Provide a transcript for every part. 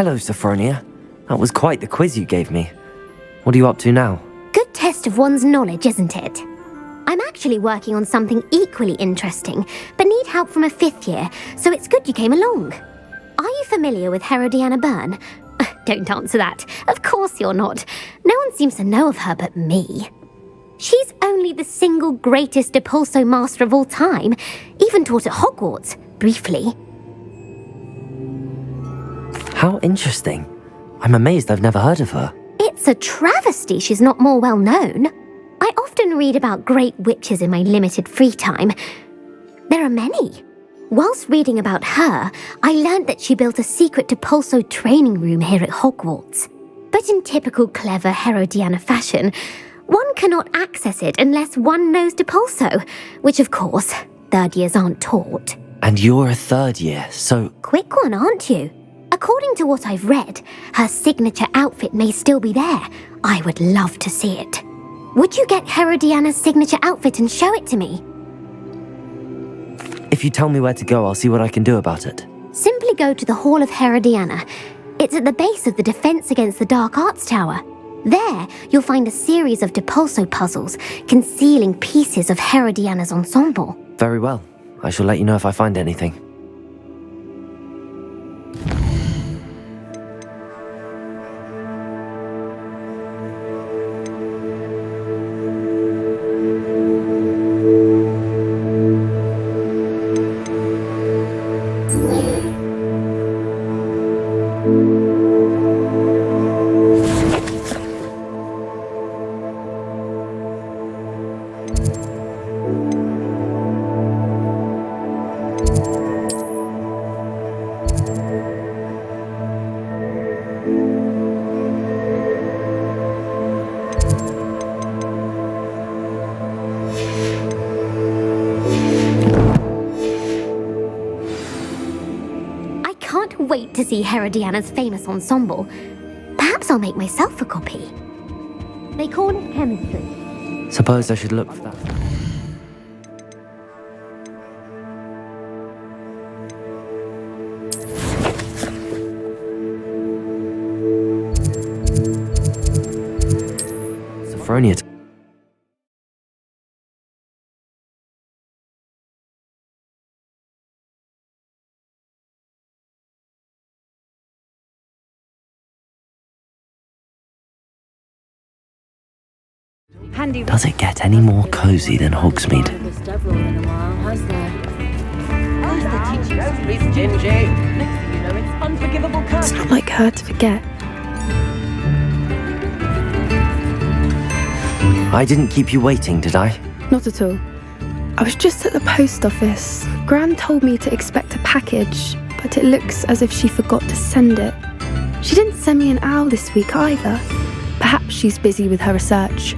Hello, Sophronia. That was quite the quiz you gave me. What are you up to now? Good test of one's knowledge, isn't it? I'm actually working on something equally interesting, but need help from a 5th year, so it's good you came along. Are you familiar with Herodiana Byrne? Don't answer that. Of course you're not. No one seems to know of her but me. She's only the single greatest Depulso master of all time, even taught at Hogwarts, briefly. How interesting. I'm amazed I've never heard of her. It's a travesty she's not more well known. I often read about great witches in my limited free time. There are many. Whilst reading about her, I learned that she built a secret Depulso training room here at Hogwarts. But in typical clever Herodiana fashion, one cannot access it unless one knows Depulso, which of course, 3rd years aren't taught. And you're a 3rd year, so... Quick one, aren't you? According to what I've read, her signature outfit may still be there. I would love to see it. Would you get Herodiana's signature outfit and show it to me? If you tell me where to go, I'll see what I can do about it. Simply go to the Hall of Herodiana. It's at the base of the Defense Against the Dark Arts Tower. There, you'll find a series of Depulso puzzles concealing pieces of Herodiana's ensemble. Very well. I shall let you know if I find anything. Wait to see Herodiana's famous ensemble. Perhaps I'll make myself a copy. They call it chemistry. Suppose I should look for that. Sophronia. Does it get any more cozy than Hogsmeade? It's not like her to forget. I didn't keep you waiting, did I? Not at all. I was just at the post office. Gran told me to expect a package, but it looks as if she forgot to send it. She didn't send me an owl this week either. Perhaps she's busy with her research.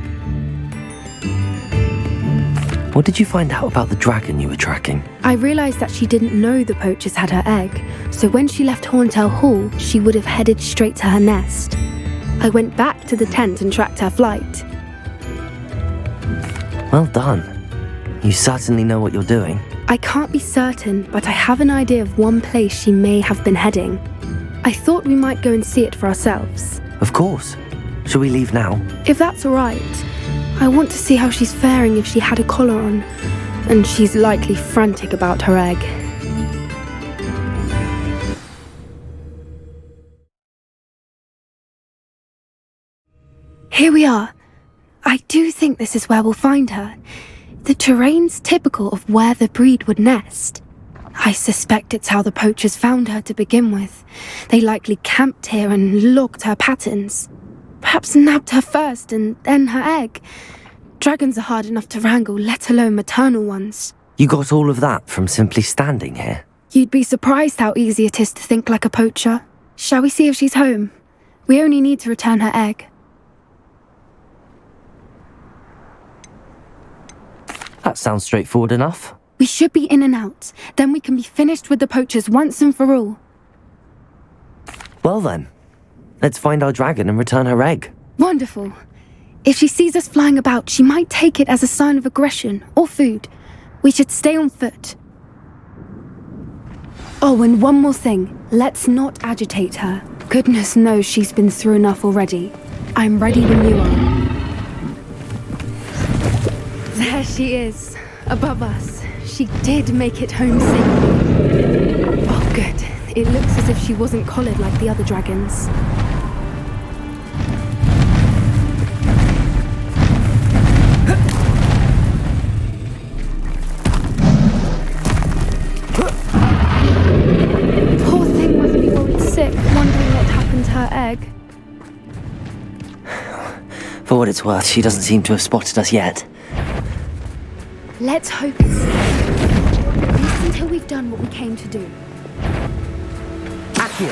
What did you find out about the dragon you were tracking? I realised that she didn't know the poachers had her egg, so when she left Horntail Hall, she would have headed straight to her nest. I went back to the tent and tracked her flight. Well done. You certainly know what you're doing. I can't be certain, but I have an idea of one place she may have been heading. I thought we might go and see it for ourselves. Of course. Shall we leave now? If that's all right. I want to see how she's faring if she had a collar on, and she's likely frantic about her egg. Here we are. I do think this is where we'll find her. The terrain's typical of where the breed would nest. I suspect it's how the poachers found her to begin with. They likely camped here and logged her patterns. Perhaps nabbed her first and then her egg. Dragons are hard enough to wrangle, let alone maternal ones. You got all of that from simply standing here? You'd be surprised how easy it is to think like a poacher. Shall we see if she's home? We only need to return her egg. That sounds straightforward enough. We should be in and out. Then we can be finished with the poachers once and for all. Well then, let's find our dragon and return her egg. Wonderful. If she sees us flying about, she might take it as a sign of aggression or food. We should stay on foot. Oh, and one more thing. Let's not agitate her. Goodness knows she's been through enough already. I'm ready when you are. There she is, above us. She did make it home safely. Oh, good. It looks as if she wasn't collared like the other dragons. Poor thing must be worried sick, wondering what happened to her egg. For what it's worth, she doesn't seem to have spotted us yet. Let's hope it's safe. At least until we've done what we came to do. Accio!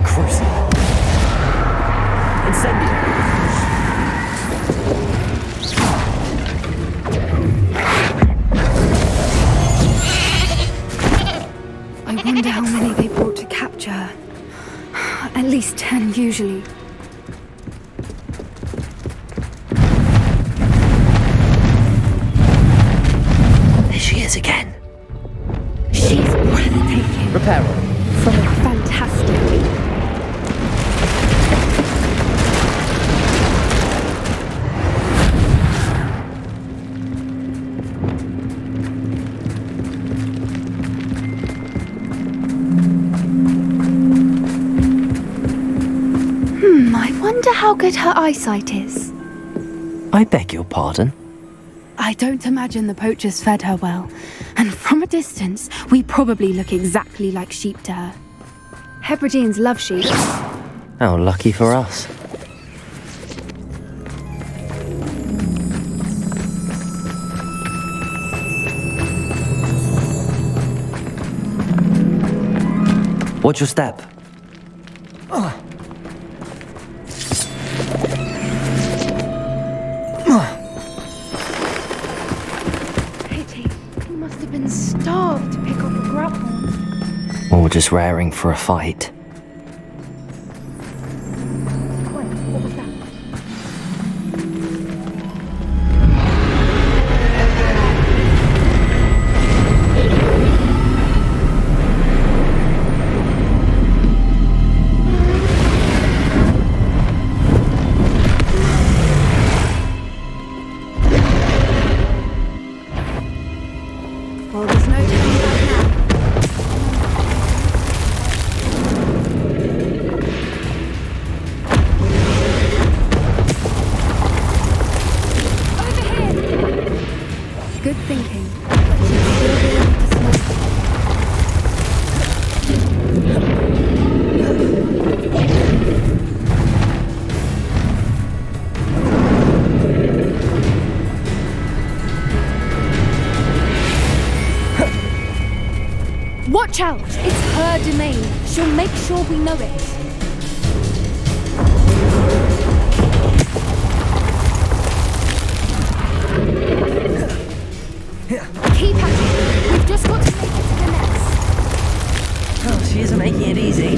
Crucible! Incendio! I wonder how many they brought to capture her. At least 10 usually. There she is again. She's breathtaking. Reparo. Fantastic. I wonder how good her eyesight is. I beg your pardon? I don't imagine the poachers fed her well, and from a distance, we probably look exactly like sheep to her. Hebrideans love sheep. How lucky for us. Watch your step. Pity. He must have been starved to pick up a grapple. Or just raring for a fight. Wait, what was that? Well, there's no turning back now. Over here! Good thinking. But she'd still be able to smell. Watch out! It's her domain. She'll make sure we know it. Keep at it. We've just got to make it to the nest. Oh, she isn't making it easy.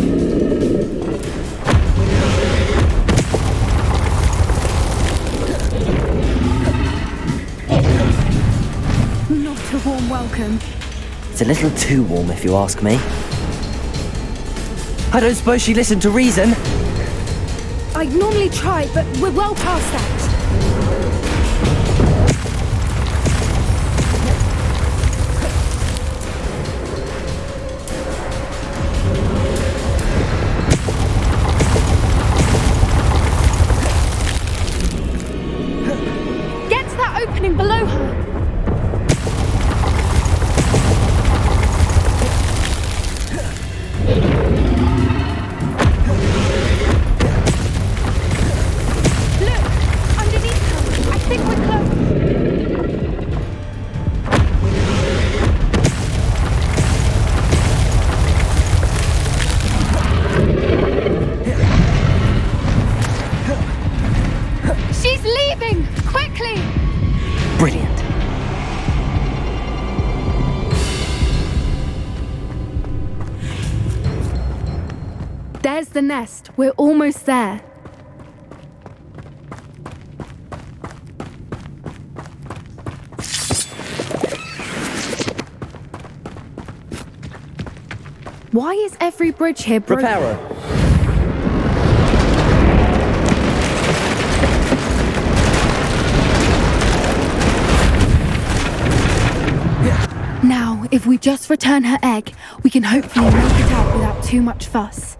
Not a warm welcome. It's a little too warm, if you ask me. I don't suppose she listened to reason. I'd normally try, but we're well past that. Get to that opening below her. Brilliant. There's the nest. We're almost there. Why is every bridge here broken? Reparo. Now, if we just return her egg, we can hopefully make it out without too much fuss.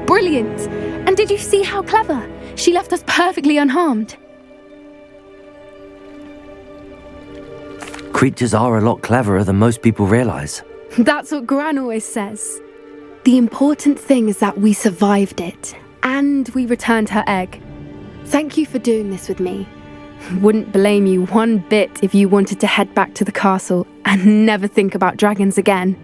Brilliant! And did you see how clever? She left us perfectly unharmed. Creatures are a lot cleverer than most people realize. That's what Gran always says. The important thing is that we survived it, and we returned her egg. Thank you for doing this with me. Wouldn't blame you one bit if you wanted to head back to the castle and never think about dragons again.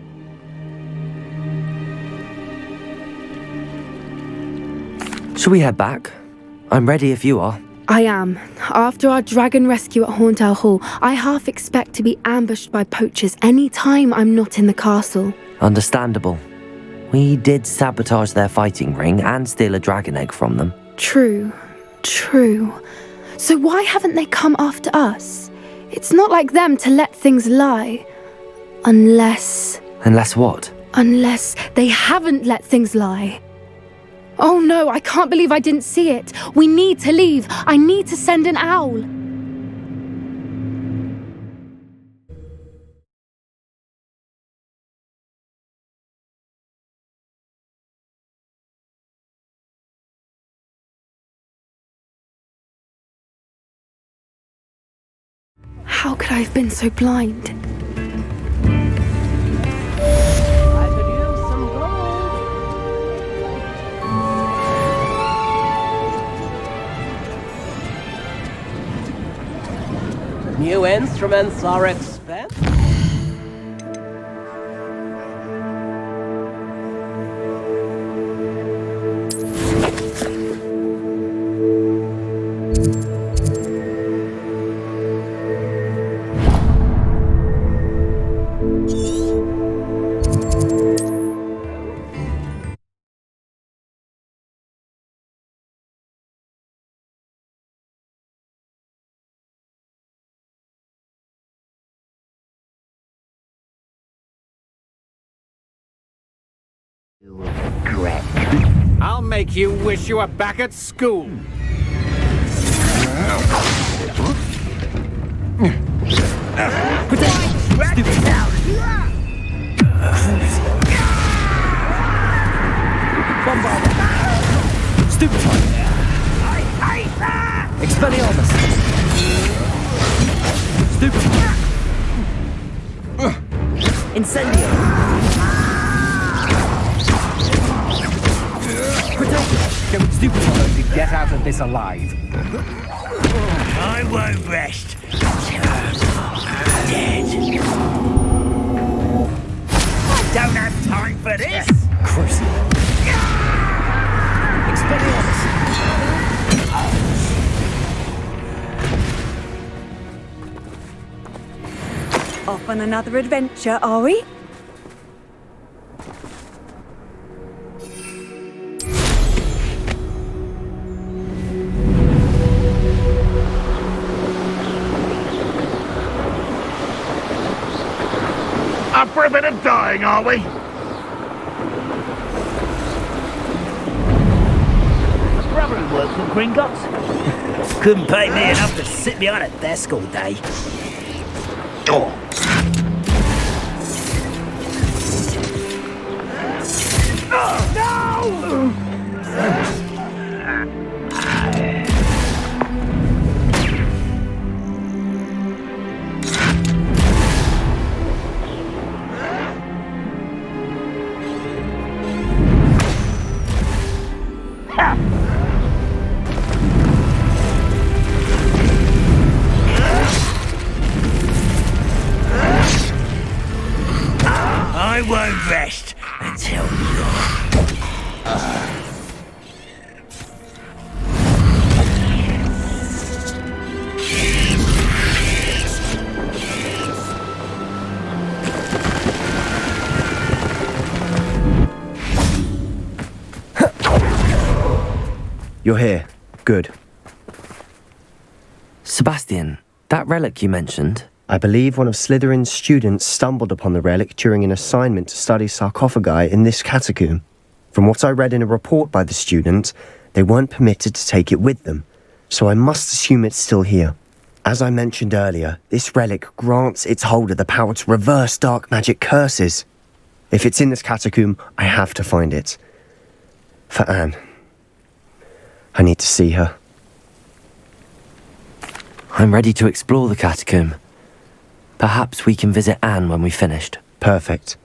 Shall we head back? I'm ready if you are. I am. After our dragon rescue at Hauntowl Hall, I half expect to be ambushed by poachers any time I'm not in the castle. Understandable. We did sabotage their fighting ring and steal a dragon egg from them. True. So why haven't they come after us? It's not like them to let things lie. Unless what? Unless they haven't let things lie. Oh no, I can't believe I didn't see it. We need to leave. I need to send an owl. How could I have been so blind? I could use some gold. New instruments are expensive. Regret. I'll make you wish you were back at school. Stupid one. I hate that! Expelliarmus. Stupid one. Incendio. Don't stupid one to get out of this alive. I won't rest till I'm dead. I don't have time for this. Crucible. Expelliarmus. Off on another adventure, are we? Up for a bit of dying, are we? Brother who works at Gringotts. Couldn't pay me enough to sit behind a desk all day. Oh. I won't rest until You're here. Good. Sebastian, that relic you mentioned, I believe one of Slytherin's students stumbled upon the relic during an assignment to study sarcophagi in this catacomb. From what I read in a report by the student, they weren't permitted to take it with them, so I must assume it's still here. As I mentioned earlier, this relic grants its holder the power to reverse dark magic curses. If it's in this catacomb, I have to find it. For Anne. I need to see her. I'm ready to explore the catacomb. Perhaps we can visit Anne when we've finished. Perfect.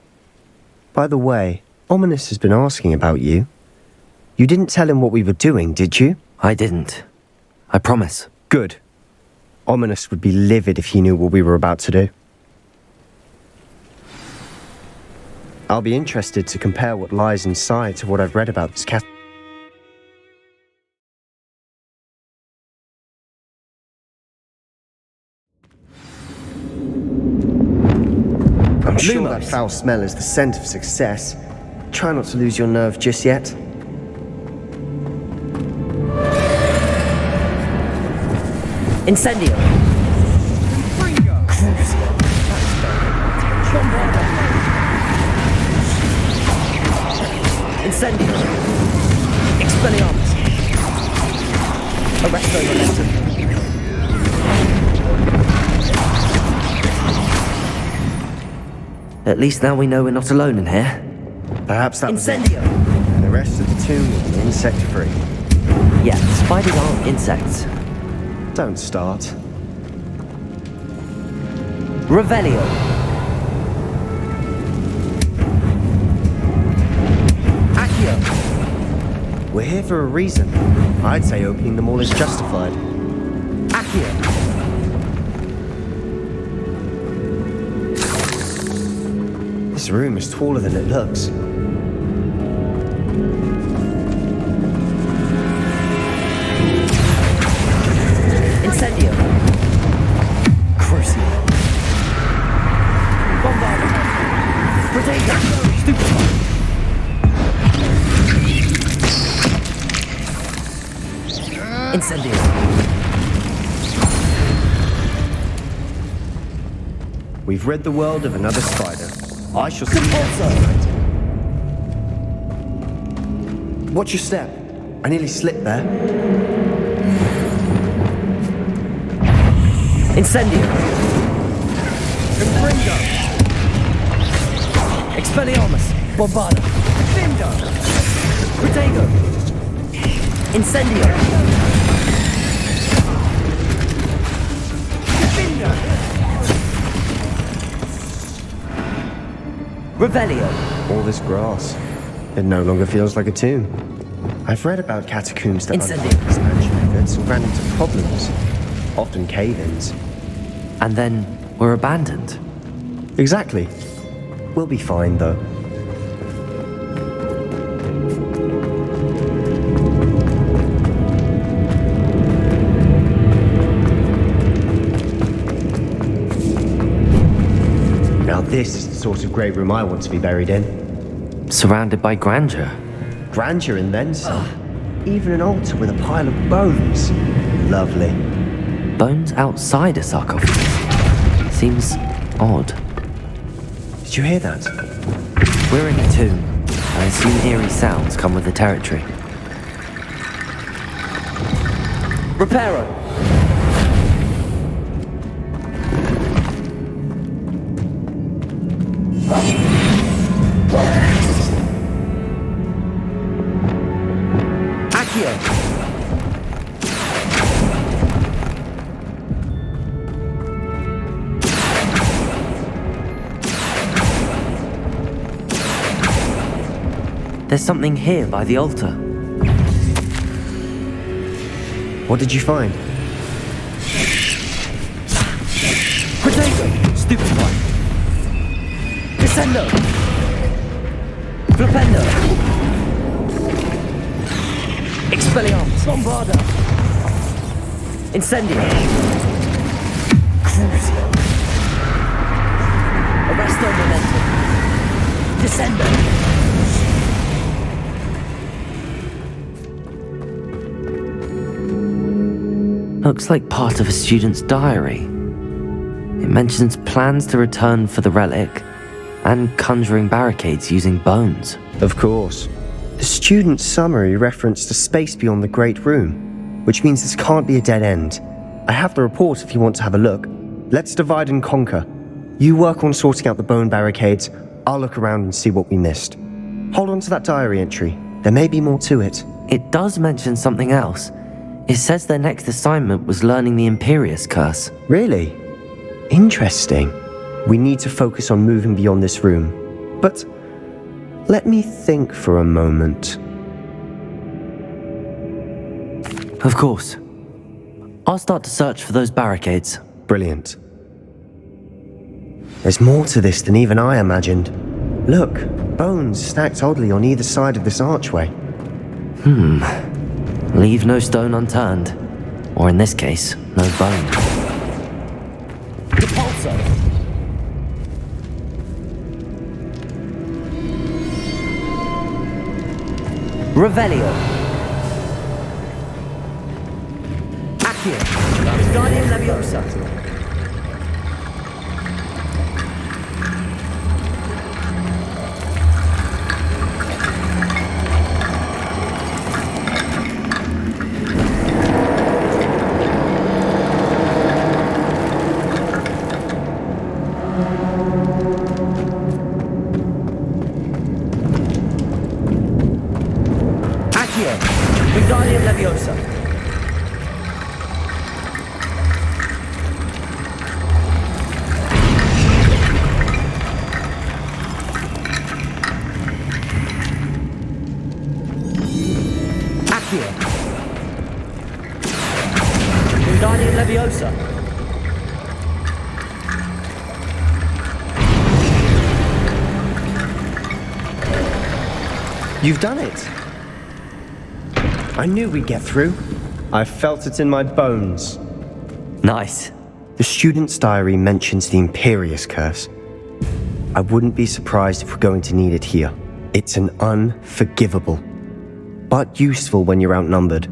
By the way, Ominous has been asking about you. You didn't tell him what we were doing, did you? I didn't. I promise. Good. Ominous would be livid if he knew what we were about to do. I'll be interested to compare what lies inside to what I've read about this cat. I'm sure that foul smell is the scent of success. Try not to lose your nerve just yet. Incendio! Incendio! Expelliarmus! Arresto momentum! At least now we know we're not alone in here. Perhaps that was it. Incendio! And the rest of the tomb will be insect-free. Yeah, spiders aren't insects. Don't start. Revelio! Accio! We're here for a reason. I'd say opening them all is justified. Accio! This room is taller than it looks. Incendio! Crucio! Bombard! Protego! Stupefy! Incendio! We've rid the world of another spider. I shall see. Watch your step. I nearly slipped there. Incendio! Confringo! Expelliarmus! Bombarda! Findo! Protego! Incendio! Findo! Revelio! All this grass. It no longer feels like a tomb. I've read about catacombs that Incendio. underwent expansion efforts and ran into problems. Often cave-ins. And then we're abandoned. Exactly. We'll be fine, though. Now this is the sort of grave room I want to be buried in. Surrounded by grandeur. Grandeur and then some. Even an altar with a pile of bones. Lovely. Bones outside a sarcophagus. Seems odd. Did you hear that? We're in a tomb. I assume eerie sounds come with the territory. Reparo! Accio! There's something here by the altar. What did you find? Potato! Stupid one! Descendo! Flipendo! Expelliarmus! Bombarda! Incendio! Crucio! Arresto Momentum! Descendo! Looks like part of a student's diary. It mentions plans to return for the relic and conjuring barricades using bones. Of course. The student's summary referenced a space beyond the Great Room, which means this can't be a dead end. I have the report if you want to have a look. Let's divide and conquer. You work on sorting out the bone barricades. I'll look around and see what we missed. Hold on to that diary entry. There may be more to it. It does mention something else. It says their next assignment was learning the Imperius Curse. Really? Interesting. We need to focus on moving beyond this room. But let me think for a moment. Of course. I'll start to search for those barricades. Brilliant. There's more to this than even I imagined. Look, bones stacked oddly on either side of this archway. Leave no stone unturned. Or in this case, no bone. Repulsor! Revelio! Accio! Guardian Leviosa! Guardian Leviosa! Accio! Guardian Leviosa! You've done it! I knew we'd get through. I felt it in my bones. Nice. The student's diary mentions the Imperius Curse. I wouldn't be surprised if we're going to need it here. It's an unforgivable, but useful when you're outnumbered.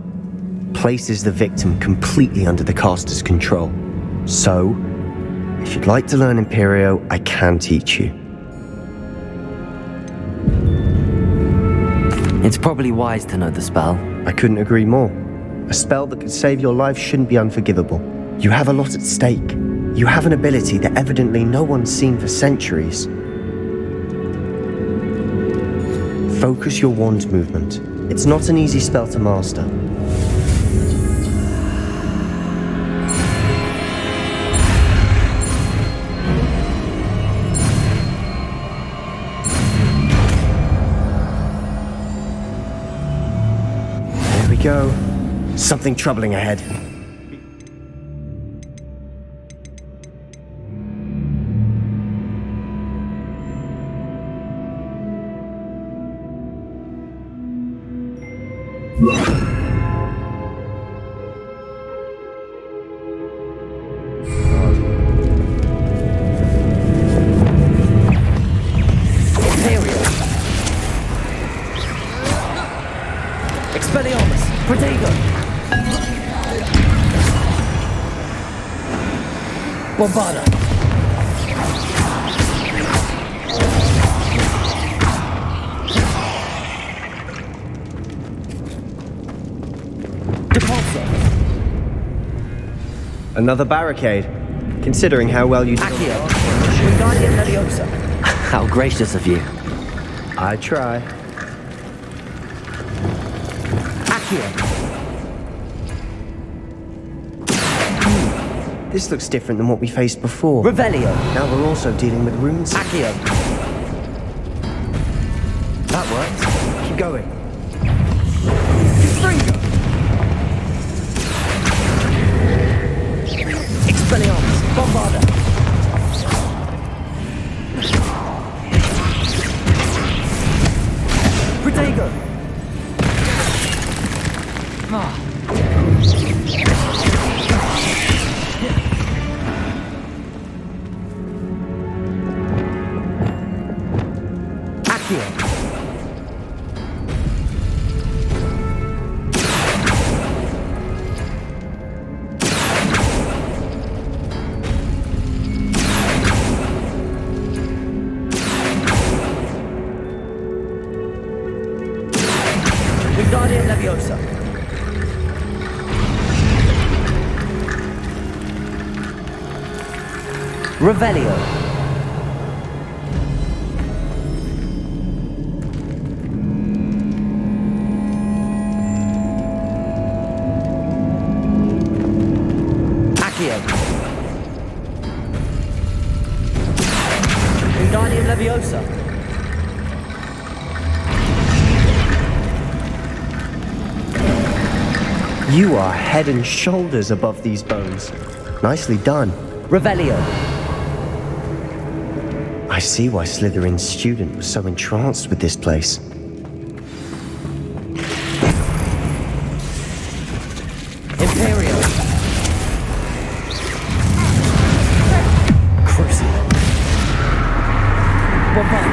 Places the victim completely under the caster's control. So, if you'd like to learn Imperio, I can teach you. It's probably wise to know the spell. I couldn't agree more. A spell that could save your life shouldn't be unforgivable. You have a lot at stake. You have an ability that evidently no one's seen for centuries. Focus your wand's movement. It's not an easy spell to master. Go. Something troubling ahead. Expelliarmus! Protego! Bombarda! Depulso! Another barricade. Considering how well you did. Accio! Wingardium Leviosa! How gracious of you. I try. Accio! This looks different than what we faced before. Revelio. Now we're also dealing with runes. Accio. That worked. Keep going. Expelliarmus. Bombarda. Protego. Accio. Wingardium Leviosa. Revelio. Accio. Wingardium Leviosa. You are head and shoulders above these bones. Nicely done. Revelio. I see why Slytherin's student was so entranced with this place. Imperial. Crucible. Bombard.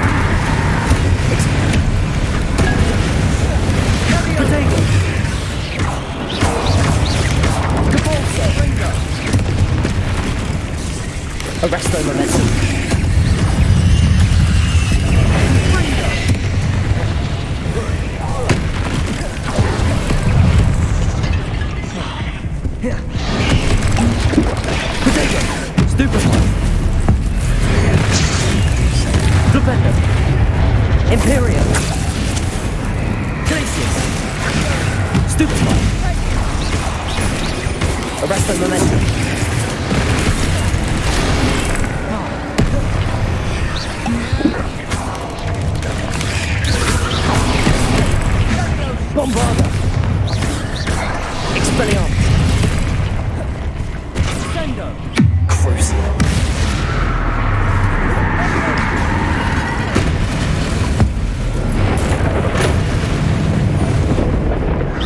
Protego. Arresto Momentum. Protego. Stupefy. Flipendo. Imperial. Glacius. Stupefy. Arresto Momentum. Bombarda. Expelliarmus. Sendo. Crucible.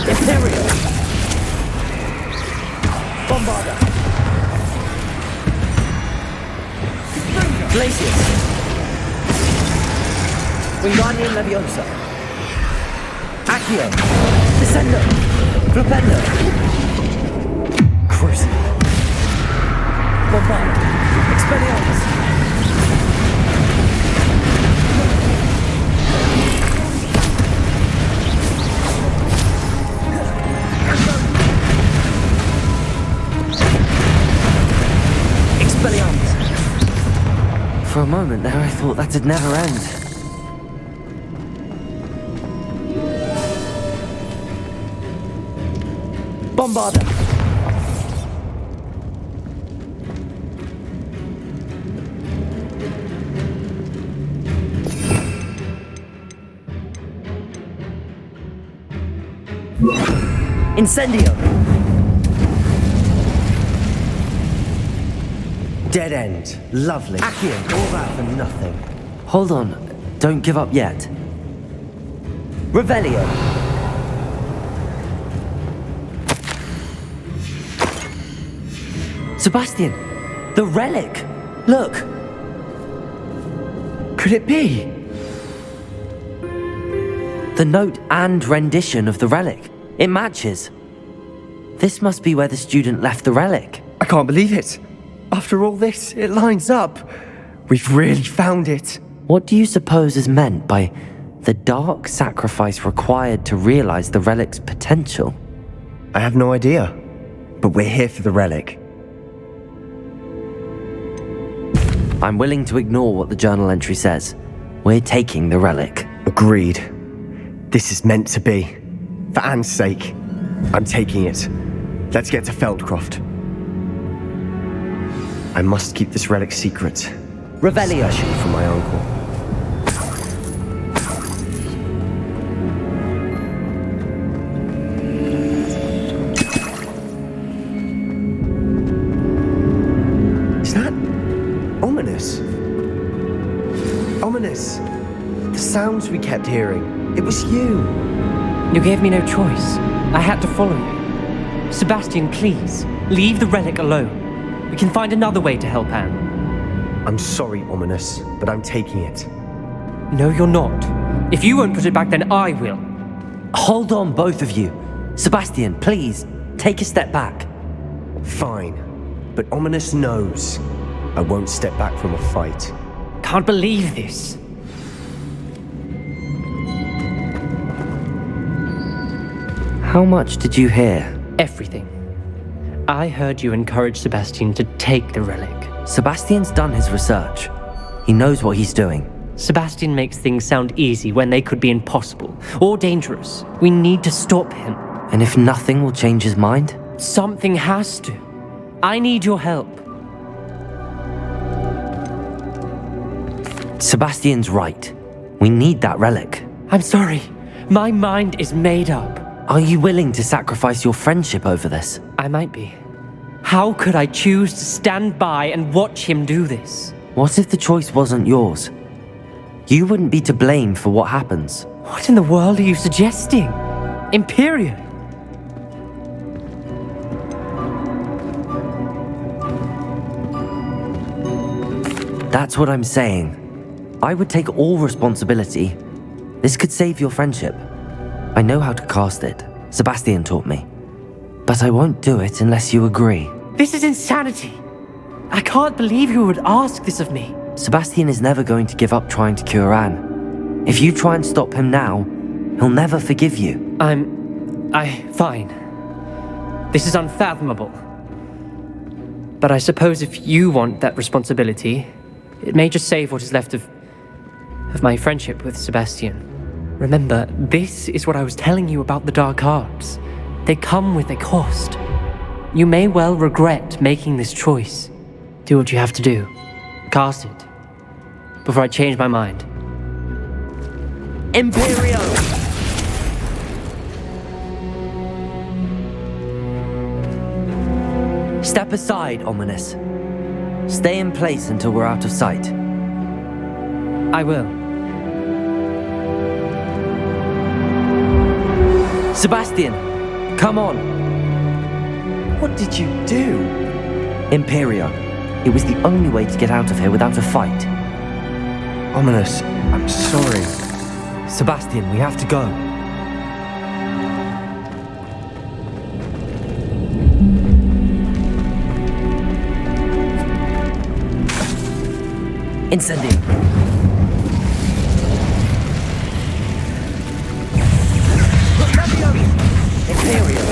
Imperial. Bombarda. Glacius. Wingardium Leviosa. Accio. Descendo. Flipendo. Crucible. Bombard. Expelliarmus. Expelliarmus. For a moment there, I thought that'd never end. Bombarda. Incendio. Dead end. Lovely. Accio. All that for nothing. Hold on. Don't give up yet. Revelio. Sebastian, the relic. Look. Could it be? The note and rendition of the relic. It matches. This must be where the student left the relic. I can't believe it. After all this, it lines up. We've really found it. What do you suppose is meant by the dark sacrifice required to realize the relic's potential? I have no idea. But we're here for the relic. I'm willing to ignore what the journal entry says. We're taking the relic. Agreed. This is meant to be. For Anne's sake, I'm taking it. Let's get to Feldcroft. I must keep this relic secret. Revelio. Especially from my uncle. Is that ominous? Ominous. The sounds we kept hearing. It was you. You gave me no choice. I had to follow you. Sebastian, please, leave the relic alone. We can find another way to help Anne. I'm sorry, Ominous, but I'm taking it. No, you're not. If you won't put it back, then I will. Hold on, both of you. Sebastian, please, take a step back. Fine, but Ominous knows I won't step back from a fight. Can't believe this. How much did you hear? Everything. I heard you encourage Sebastian to take the relic. Sebastian's done his research. He knows what he's doing. Sebastian makes things sound easy when they could be impossible or dangerous. We need to stop him. And if nothing will change his mind? Something has to. I need your help. Sebastian's right. We need that relic. I'm sorry. My mind is made up. Are you willing to sacrifice your friendship over this? I might be. How could I choose to stand by and watch him do this? What if the choice wasn't yours? You wouldn't be to blame for what happens. What in the world are you suggesting? Imperium? That's what I'm saying. I would take all responsibility. This could save your friendship. I know how to cast it. Sebastian taught me. But I won't do it unless you agree. This is insanity. I can't believe you would ask this of me. Sebastian is never going to give up trying to cure Anne. If you try and stop him now, he'll never forgive you. Fine. This is unfathomable. But I suppose if you want that responsibility, it may just save what is left of my friendship with Sebastian. Remember, this is what I was telling you about the dark arts. They come with a cost. You may well regret making this choice. Do what you have to do. Cast it. Before I change my mind. Imperio! Step aside, Ominous. Stay in place until we're out of sight. I will. Sebastian, come on. What did you do? Imperio. It was the only way to get out of here without a fight. Ominous, I'm sorry. Sebastian, we have to go. Incendio. Imperio.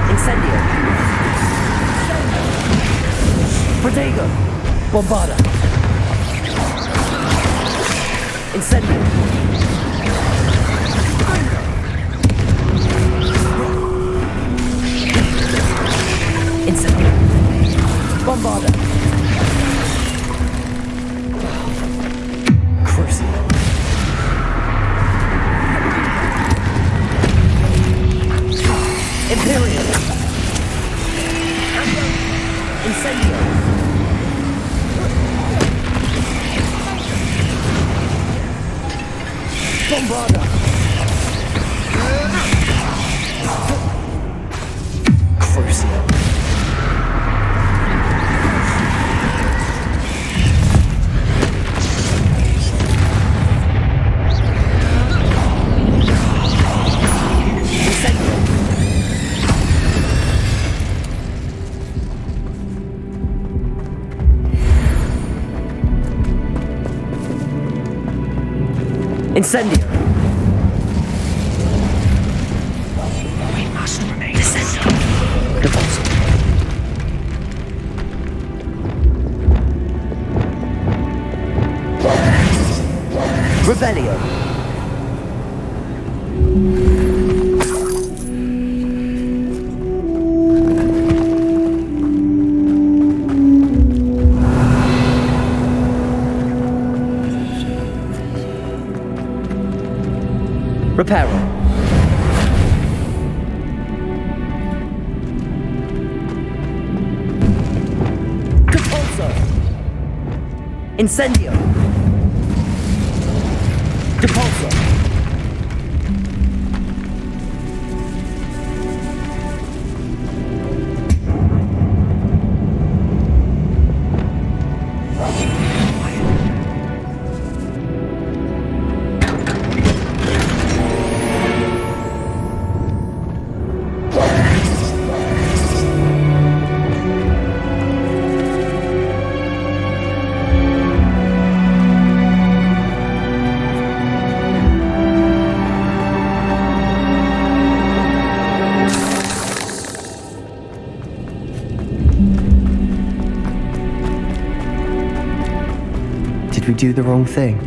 Incendio. Protego. Bombarda. Incendio. Incendio. Bombarda. Crucible. Imperial. Incendio. Bombarda. Crucible. Incendio. We must remain Deposit. Revelio. Reparo. Repulsor. Incendio. Repulsor. Did we do the wrong thing?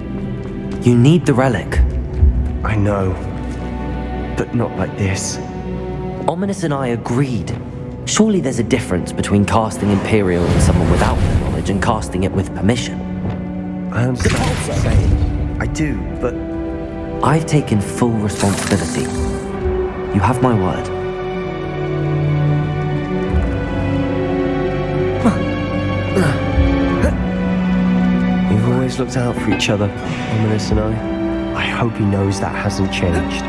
You need the relic. I know. But not like this. Ominous and I agreed. Surely there's a difference between casting Imperial on someone without their knowledge and casting it with permission. I understand what you're saying. I do, but... I've taken full responsibility. You have my word. We've always looked out for each other, Ominous and I. I hope he knows that hasn't changed.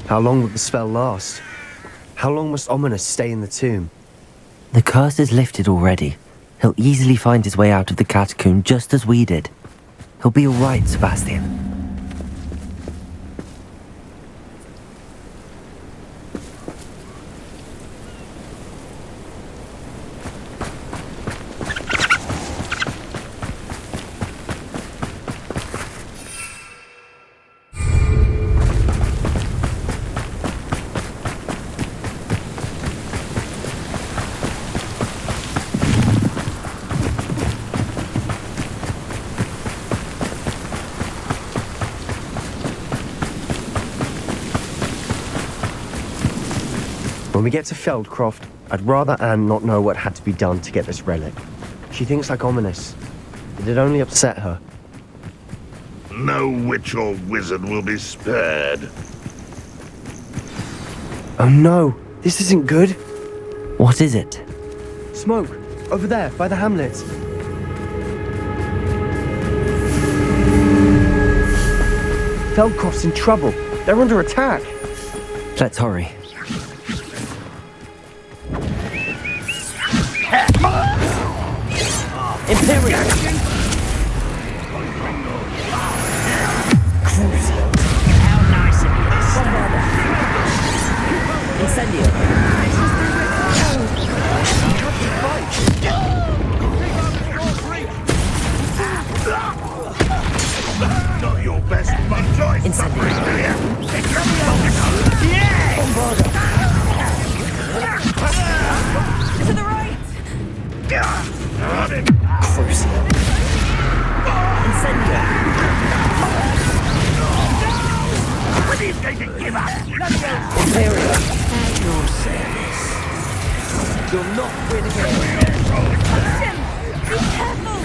How long will the spell last? How long must Ominous stay in the tomb? The curse is lifted already. He'll easily find his way out of the catacomb just as we did. He'll be all right, Sebastian. When we get to Feldcroft, I'd rather Anne not know what had to be done to get this relic. She thinks like Ominous. It'd only upset her. No witch or wizard will be spared. Oh no, this isn't good. What is it? Smoke, over there, by the hamlet. Feldcroft's in trouble. They're under attack. Let's hurry. Imperial! How nice of you. Incendio! Not your best fun choice. Incendio! To the right! Crucial! Incendio! When are you going to give up? Imperial! At your service. You'll not win again. Be careful!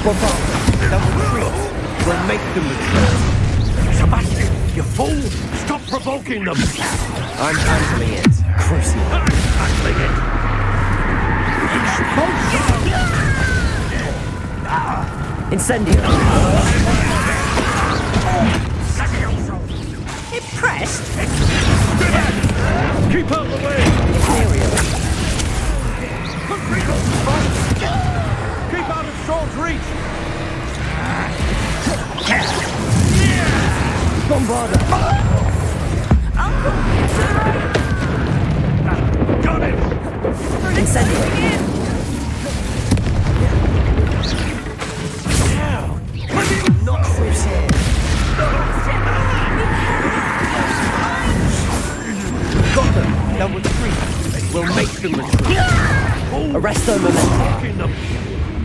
Bravo! They'll retreat. We'll make them retreat. Sebastian, you fool! Stop provoking them! I'm handling it. Crucial! I'm handling it. Incendio! Impressed? Keep Keep out of the way! Keep out of Saul's reach! Bombarder! Got it! Incendiary! Not through here! Got them! Now retreat! We'll make them retreat! Arrest their momentum!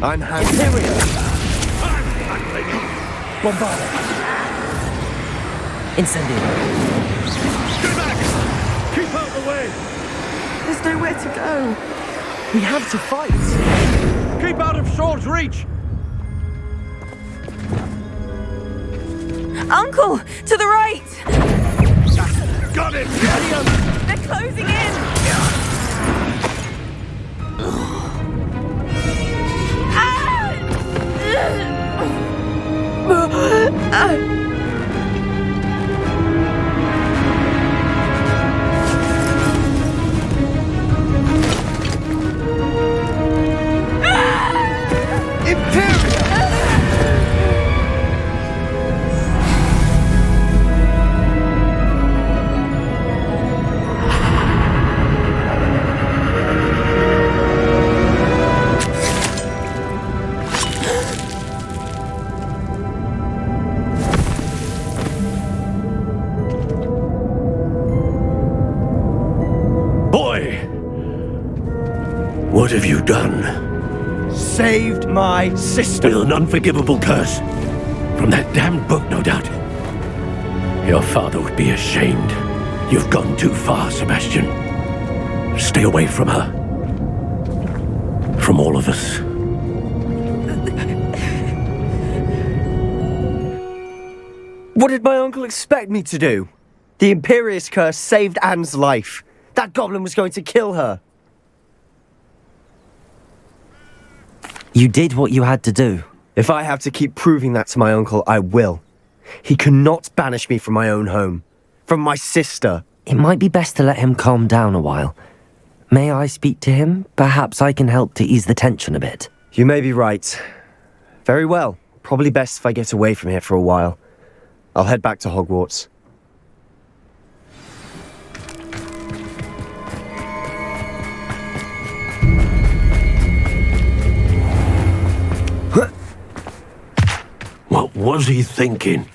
I'm handling it! Bombarder! Incendiary! Stay back! Keep out of the way! There's nowhere to go. We have to fight! Keep out of Saul's reach! Uncle, to the right! Got it! They're closing in! What have you done? Saved my sister! With an unforgivable curse. From that damned book, no doubt. Your father would be ashamed. You've gone too far, Sebastian. Stay away from her. From all of us. What did my uncle expect me to do? The Imperious curse saved Anne's life. That goblin was going to kill her. You did what you had to do. If I have to keep proving that to my uncle, I will. He cannot banish me from my own home. From my sister. It might be best to let him calm down a while. May I speak to him? Perhaps I can help to ease the tension a bit. You may be right. Very well. Probably best if I get away from here for a while. I'll head back to Hogwarts. What was he thinking?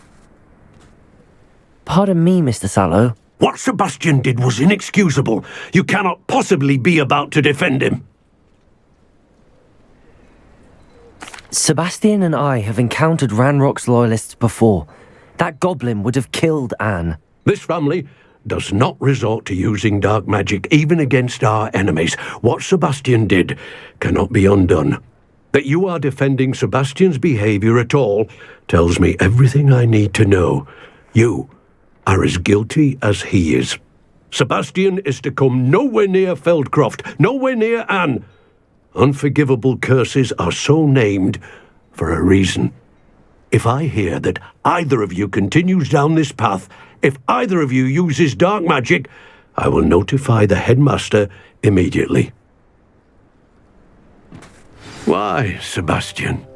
Pardon me, Mr. Sallow. What Sebastian did was inexcusable. You cannot possibly be about to defend him. Sebastian and I have encountered Ranrock's loyalists before. That goblin would have killed Anne. This family does not resort to using dark magic even against our enemies. What Sebastian did cannot be undone. That you are defending Sebastian's behavior at all tells me everything I need to know. You are as guilty as he is. Sebastian is to come nowhere near Feldcroft, nowhere near Anne. Unforgivable curses are so named for a reason. If I hear that either of you continues down this path, if either of you uses dark magic, I will notify the headmaster immediately. Why, Sebastian?